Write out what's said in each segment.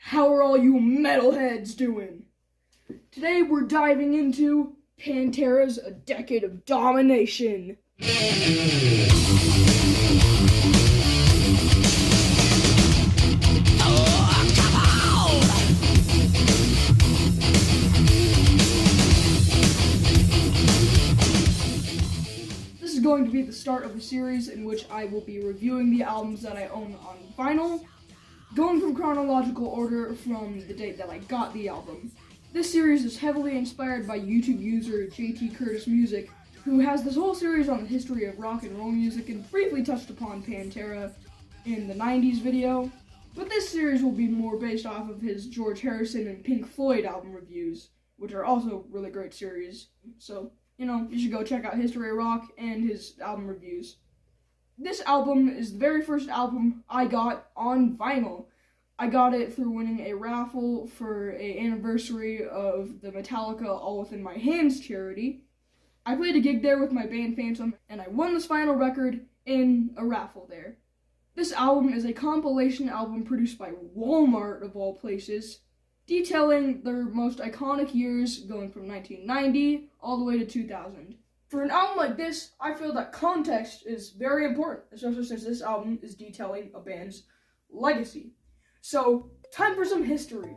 How are all you metalheads doing? Today we're diving into Pantera's A Decade of Domination. This is going to be the start of a series in which I will be reviewing the albums that I own on vinyl, going from chronological order from the date that I got the album. This series is heavily inspired by YouTube user JT Curtis Music, who has this whole series on the history of rock and roll music and briefly touched upon Pantera in the 90s video. But this series will be more based off of his George Harrison and Pink Floyd album reviews, which are also really great series. So, you should go check out History of Rock and his album reviews. This album is the very first album I got on vinyl. I got it through winning a raffle for an anniversary of the Metallica All Within My Hands charity. I played a gig there with my band Phantom, and I won this vinyl record in a raffle there. This album is a compilation album produced by Walmart, of all places, detailing their most iconic years going from 1990 all the way to 2000. For an album like this, I feel that context is very important, especially since this album is detailing a band's legacy. So, time for some history.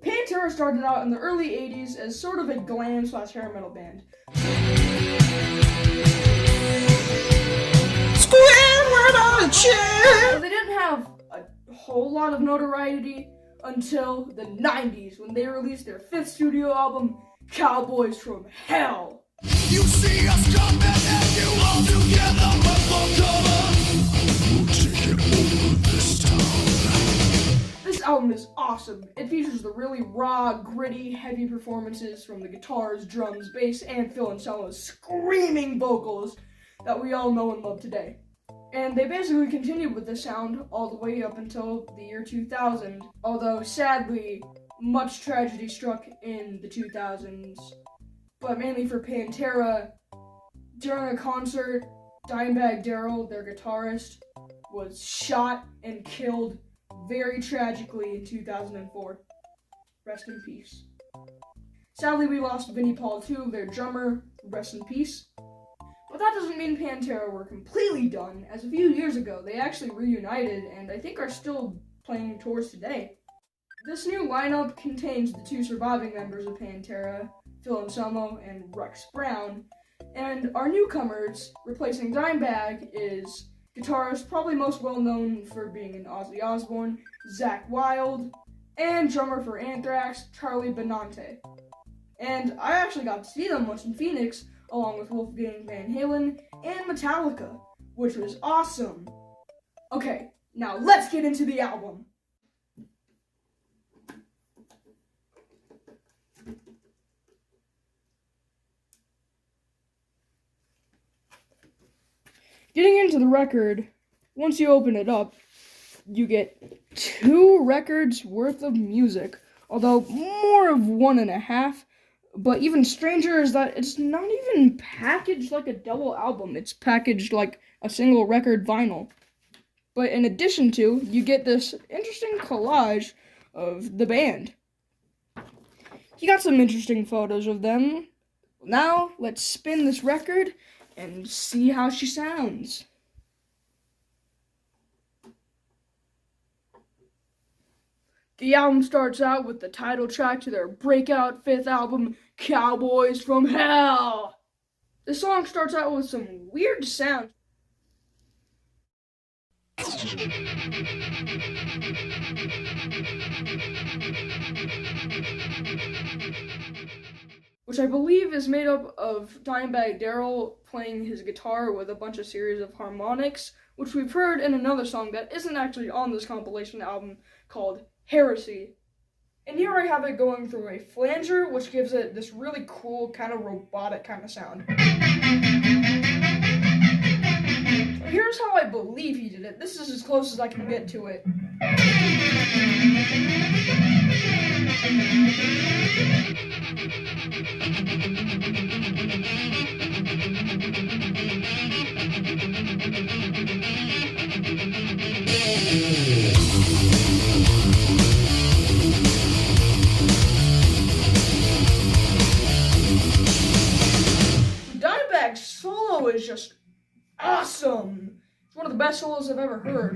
Pantera started out in the early 80s as sort of a glam/hair metal band. They didn't have a whole lot of notoriety until the 90s, when they released their fifth studio album, Cowboys from Hell. You see us coming and you all together, but for cover, we'll take it over this town. This album is awesome. It features the really raw, gritty, heavy performances from the guitars, drums, bass, and Phil Anselmo's screaming vocals that we all know and love today. And they basically continued with this sound all the way up until the year 2000, although sadly, much tragedy struck in the 2000s. But mainly for Pantera, during a concert, Dimebag Darrell, their guitarist, was shot and killed very tragically in 2004. Rest in peace. Sadly, we lost Vinnie Paul too, their drummer. Rest in peace. But that doesn't mean Pantera were completely done, as a few years ago they actually reunited and I think are still playing tours today. This new lineup contains the two surviving members of Pantera, Phil Anselmo and Rex Brown, and our newcomers, replacing Dimebag, is guitarist probably most well known for being in Ozzy Osbourne, Zakk Wylde, and drummer for Anthrax, Charlie Benante. And I actually got to see them once in Phoenix, along with Wolfgang Van Halen and Metallica, which was awesome. Okay, now let's get into the album. Getting into the record, once you open it up, you get 2 records worth of music, although more of 1.5. But even stranger is that it's not even packaged like a double album. It's packaged like a single record vinyl. But in addition to, you get this interesting collage of the band. You got some interesting photos of them. Now, let's spin this record and see how she sounds. The album starts out with the title track to their breakout 5th album, Cowboys from Hell. The song starts out with some weird sounds. Which I believe is made up of Dimebag Darrell playing his guitar with a bunch of series of harmonics, which we've heard in another song that isn't actually on this compilation album called Heresy. And here I have it going through a flanger, which gives it this really cool, kind of robotic kind of sound. Here's how I believe he did it. This is as close as I can get to it. It's one of the best solos I've ever heard.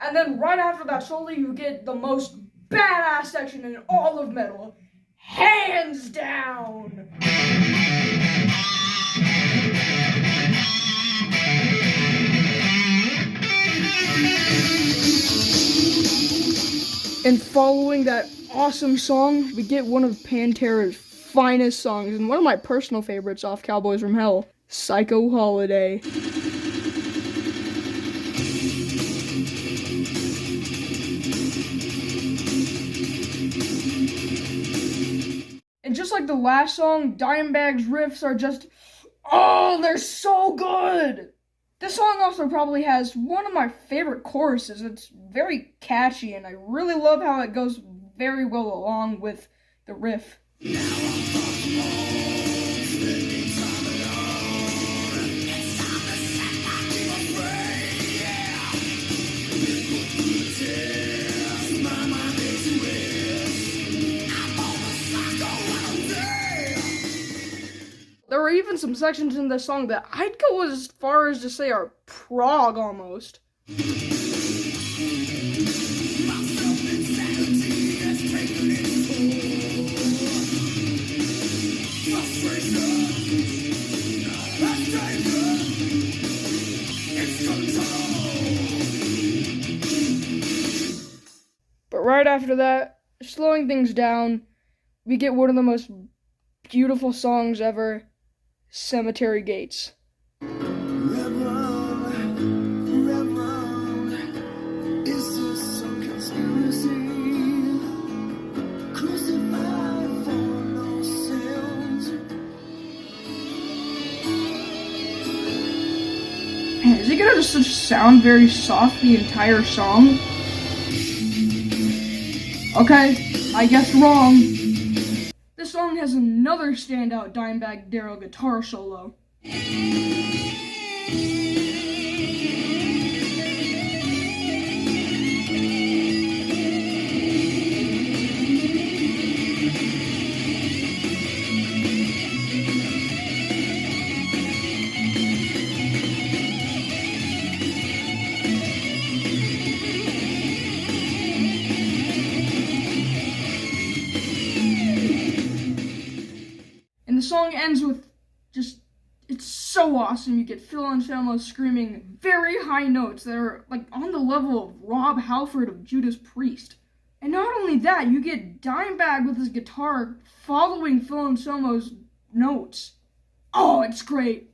And then right after that solo, you get the most badass section in all of metal. Hands down! And following that awesome song, we get one of Pantera's finest songs, and one of my personal favorites off Cowboys from Hell, Psycho Holiday. And just like the last song, Dimebag's riffs are just, oh, they're so good! This song also probably has one of my favorite choruses. It's very catchy, and I really love how it goes very well along with the riff. There are even some sections in this song that I'd go as far as to say are prog almost. But right after that, slowing things down, we get one of the most beautiful songs ever, Cemetery Gates. Is this some conspiracy? Crucified for no sins. Man, is it gonna just sound very soft the entire song? Okay, I guess wrong. This song has another standout Dimebag Darrell guitar solo. And the song ends with just, it's so awesome. You get Phil Anselmo screaming very high notes that are like on the level of Rob Halford of Judas Priest. And not only that, you get Dimebag with his guitar following Phil Anselmo's notes. Oh, it's great.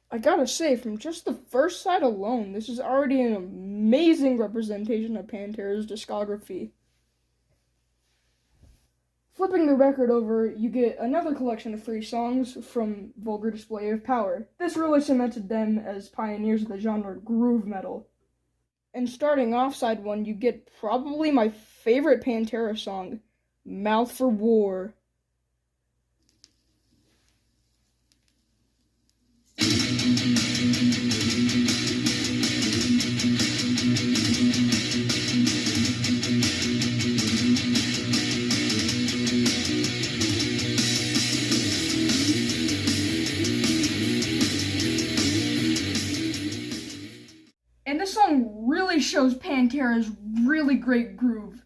I gotta say, from just the first side alone, this is already an amazing representation of Pantera's discography. Flipping the record over, you get another collection of free songs from Vulgar Display of Power. This really cemented them as pioneers of the genre groove metal. And starting off side one, you get probably my favorite Pantera song, Mouth for War. And this song really shows Pantera's really great groove.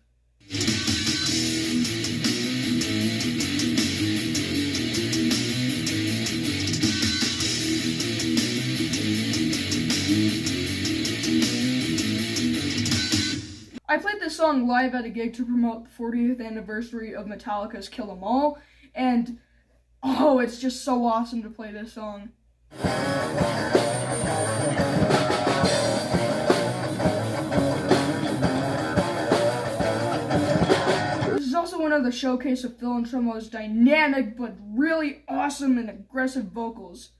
I played this song live at a gig to promote the 40th anniversary of Metallica's Kill 'Em All, and oh, it's just so awesome to play this song. This is also another showcase of Phil Anselmo's dynamic but really awesome and aggressive vocals.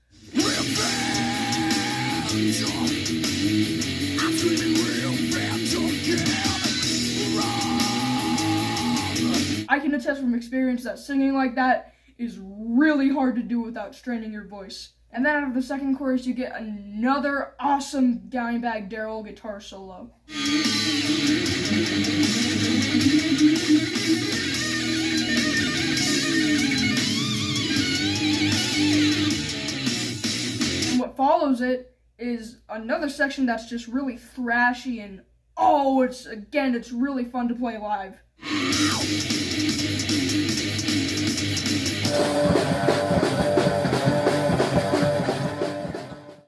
I can attest from experience that singing like that is really hard to do without straining your voice. And then out of the second chorus, you get another awesome Dimebag Darrell guitar solo. And what follows it is another section that's just really thrashy and oh, it's really fun to play live.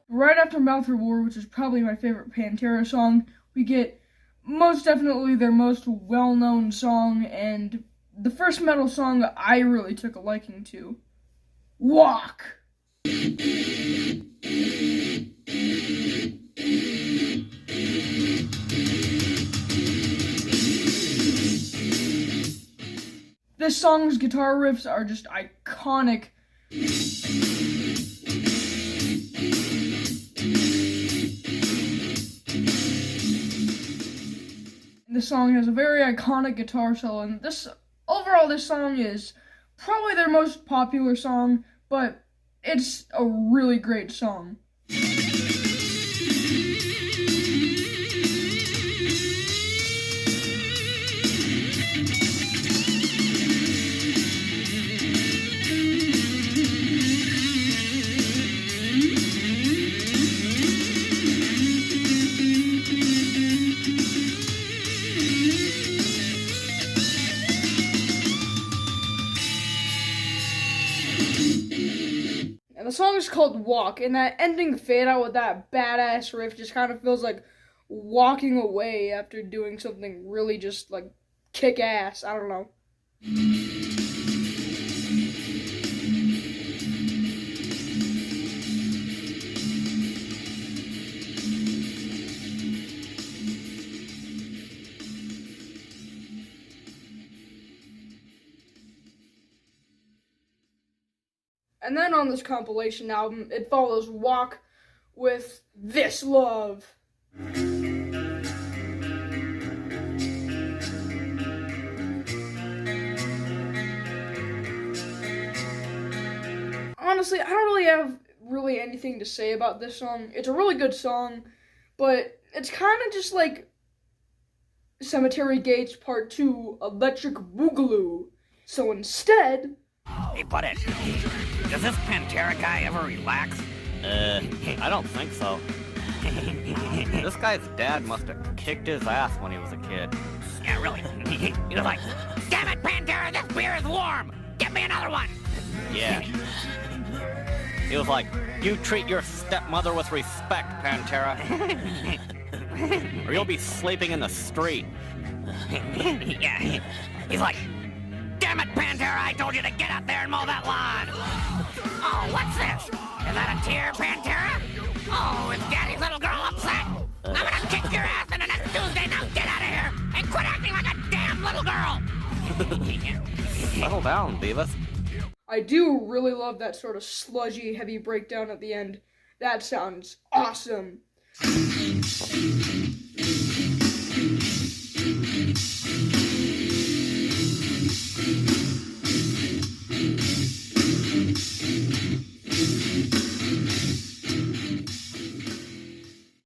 Right after Mouth for War, which is probably my favorite Pantera song, we get most definitely their most well-known song, and the first metal song that I really took a liking to, Walk! This song's guitar riffs are just iconic. This song has a very iconic guitar solo, and this song is probably their most popular song, but it's a really great song. And the song is called Walk, and that ending fade out with that badass riff just kind of feels like walking away after doing something really just like kick ass. I don't know. And then on this compilation album, it follows Walk with This Love. Honestly, I don't really have anything to say about this song. It's a really good song, but it's kind of just like Cemetery Gates Part 2 Electric Boogaloo. So instead... Hey, buddy, does this Pantera guy ever relax? I don't think so. This guy's dad must have kicked his ass when he was a kid. Yeah, really. He was like, "Damn it, Pantera, this beer is warm! Get me another one!" Yeah. He was like, "You treat your stepmother with respect, Pantera, or you'll be sleeping in the street." Yeah. He's like, "Damn it, Pantera, I told you to get out there and mow that lawn!" Oh, what's this? Is that a tear, Pantera? Oh, is Daddy's little girl upset? I'm gonna kick your ass in the next Tuesday. Now get out of here and quit acting like a damn little girl! Settle down, Beavis. I do really love that sort of sludgy, heavy breakdown at the end. That sounds awesome.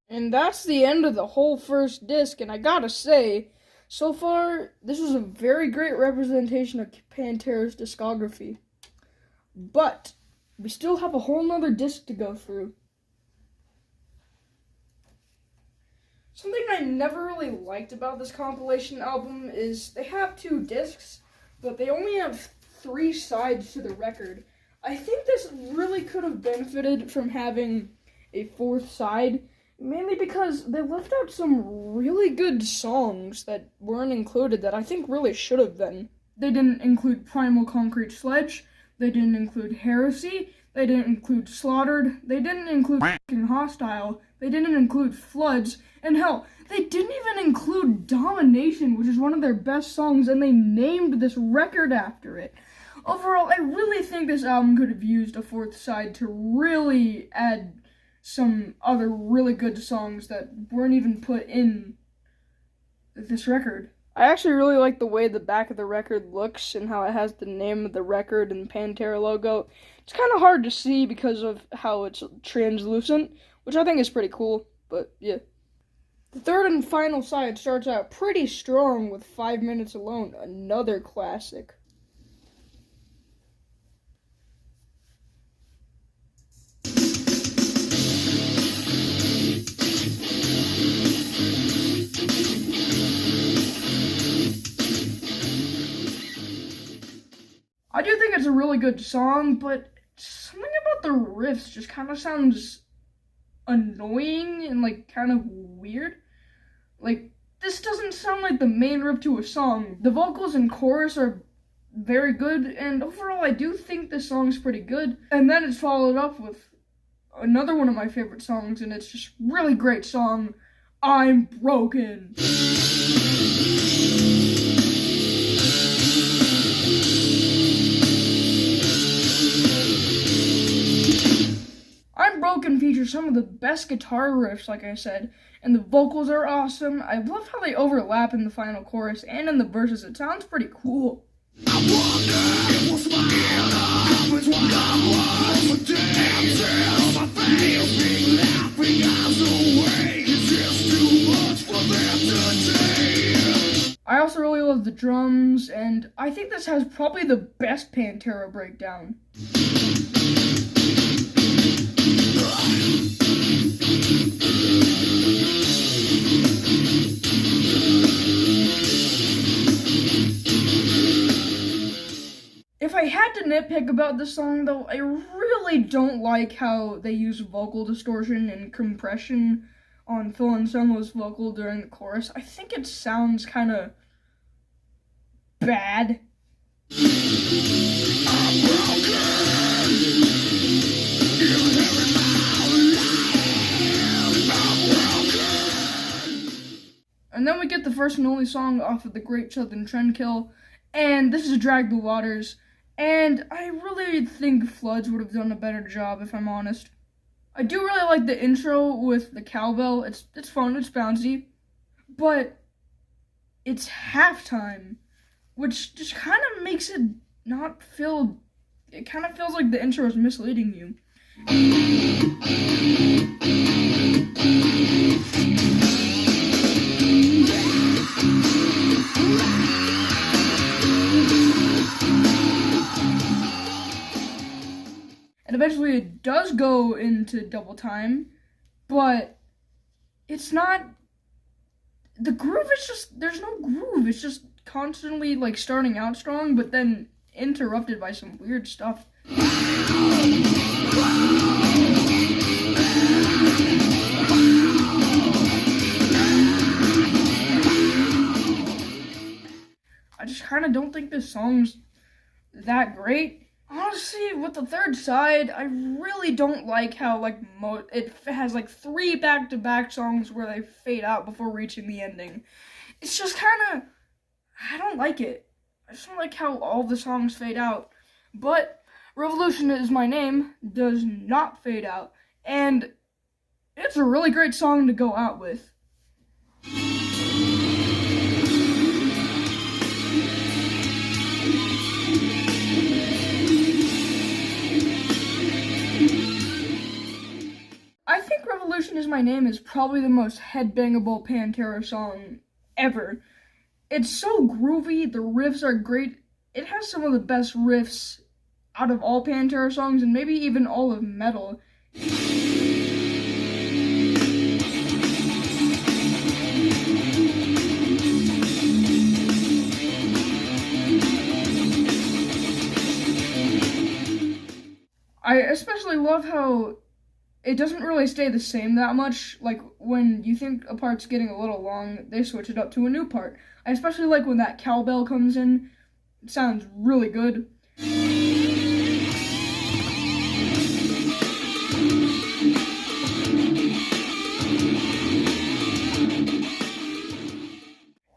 And that's the end of the whole first disc, and I gotta say, so far, this is a very great representation of Pantera's discography. But we still have a whole nother disc to go through. Something I never really liked about this compilation album is they have 2 discs, but they only have 3 sides to the record. I think this really could have benefited from having a 4th side, mainly because they left out some really good songs that weren't included that I think really should have been. They didn't include Primal Concrete Sledge, they didn't include Heresy, they didn't include Slaughtered, they didn't include F***ing Hostile, they didn't include Floods, and hell, they didn't even include Domination, which is one of their best songs, and they named this record after it. Overall, I really think this album could have used a 4th side to really add some other really good songs that weren't even put in this record. I actually really like the way the back of the record looks and how it has the name of the record and Pantera logo. It's kind of hard to see because of how it's translucent, which I think is pretty cool, but yeah. The 3rd and final side starts out pretty strong with 5 Minutes Alone, another classic. I do think it's a really good song, but something about the riffs just kind of sounds annoying and like kind of weird. Like, this doesn't sound like the main riff to a song. The vocals and chorus are very good, and overall I do think this song's pretty good. And then it's followed up with another one of my favorite songs, and it's just really great song, I'm Broken. I'm Broken features some of the best guitar riffs, like I said, and the vocals are awesome. I love how they overlap in the final chorus and in the verses. It sounds pretty cool. I also really love the drums, and I think this has probably the best Pantera breakdown. If I had to nitpick about this song, though, I really don't like how they use vocal distortion and compression on Phil Anselmo's vocal during the chorus. I think it sounds kind of bad. And then we get the first and only song off of the Great Southern Trendkill, and this is Drag the Waters, and I really think Floods would have done a better job, if I'm honest. I do really like the intro with the cowbell. It's fun, it's bouncy, but it's halftime, which just kind of makes it not feel, it kind of feels like the intro is misleading you. And eventually it does go into double time, but it's not, the groove is just, there's no groove. It's just constantly like starting out strong, but then interrupted by some weird stuff. I just kind of don't think this song's that great. Honestly, with the third side, I really don't like how, like, it has, like, 3 back-to-back songs where they fade out before reaching the ending. It's just kind of, I don't like it. I just don't like how all the songs fade out. But Revolution Is My Name does not fade out, and it's a really great song to go out with. I think Revolution Is My Name is probably the most headbangable Pantera song ever. It's so groovy, the riffs are great. It has some of the best riffs out of all Pantera songs, and maybe even all of metal. I especially love how it doesn't really stay the same that much. Like, when you think a part's getting a little long, they switch it up to a new part. I especially like when that cowbell comes in. It sounds really good.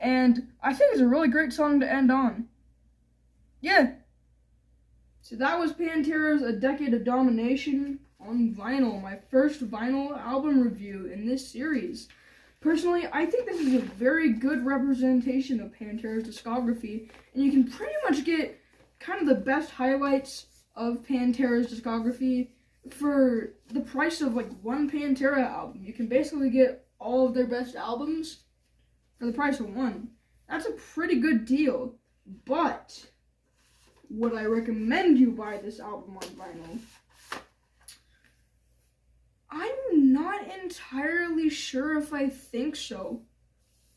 And I think it's a really great song to end on. Yeah. So that was Pantera's A Decade of Domination on vinyl, my first vinyl album review in this series. Personally, I think this is a very good representation of Pantera's discography, and you can pretty much get kind of the best highlights of Pantera's discography for the price of like one Pantera album. You can basically get all of their best albums for the price of one. That's a pretty good deal, but would I recommend you buy this album on vinyl? I'm not entirely sure if I think so.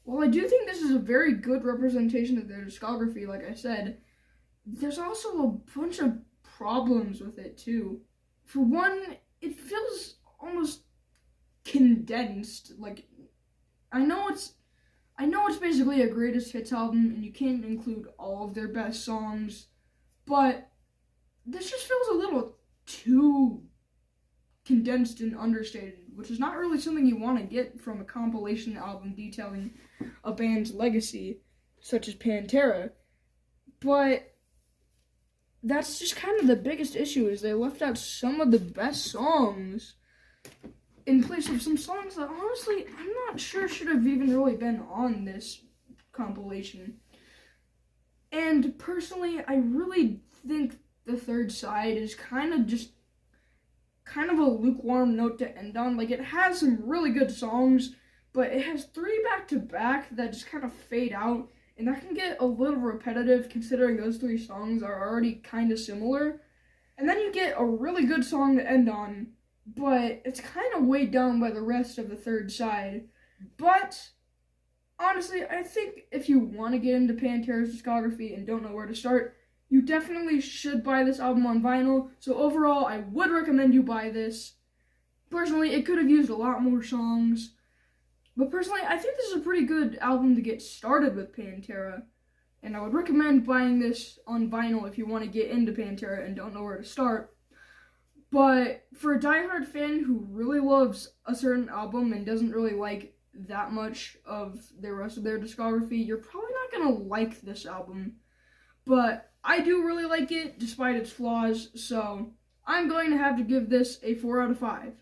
While I do think this is a very good representation of their discography, like I said, there's also a bunch of problems with it too. For one, it feels almost condensed. Like, I know it's basically a greatest hits album and you can't include all of their best songs, but this just feels a little too condensed and understated, which is not really something you want to get from a compilation album detailing a band's legacy, such as Pantera. But that's just kind of the biggest issue, is they left out some of the best songs in place of some songs that honestly I'm not sure should have even really been on this compilation. And personally, I really think the third side is kind of a lukewarm note to end on. Like, it has some really good songs, but it has 3 back-to-back that just kind of fade out, and that can get a little repetitive considering those 3 songs are already kind of similar. And then you get a really good song to end on, but it's kind of weighed down by the rest of the third side. But honestly, I think if you want to get into Pantera's discography and don't know where to start, you definitely should buy this album on vinyl. So overall, I would recommend you buy this. Personally, it could have used a lot more songs, but personally, I think this is a pretty good album to get started with Pantera, and I would recommend buying this on vinyl if you want to get into Pantera and don't know where to start. But for a diehard fan who really loves a certain album and doesn't really like that much of the rest of their discography, you're probably not going to like this album. But I do really like it, despite its flaws, so I'm going to have to give this a 4 out of 5.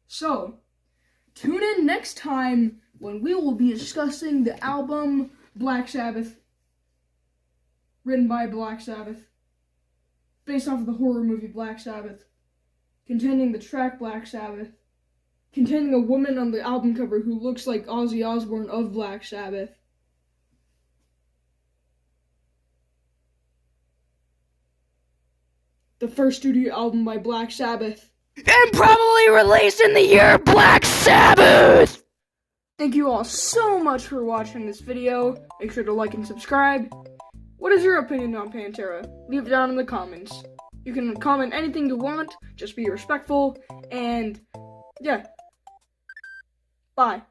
So, tune in next time when we will be discussing the album Black Sabbath, written by Black Sabbath, based off of the horror movie Black Sabbath, containing the track Black Sabbath, containing a woman on the album cover who looks like Ozzy Osbourne of Black Sabbath. The first studio album by Black Sabbath. And probably released in the year Black Sabbath! Thank you all so much for watching this video. Make sure to like and subscribe. What is your opinion on Pantera? Leave it down in the comments. You can comment anything you want, just be respectful, and yeah. Bye.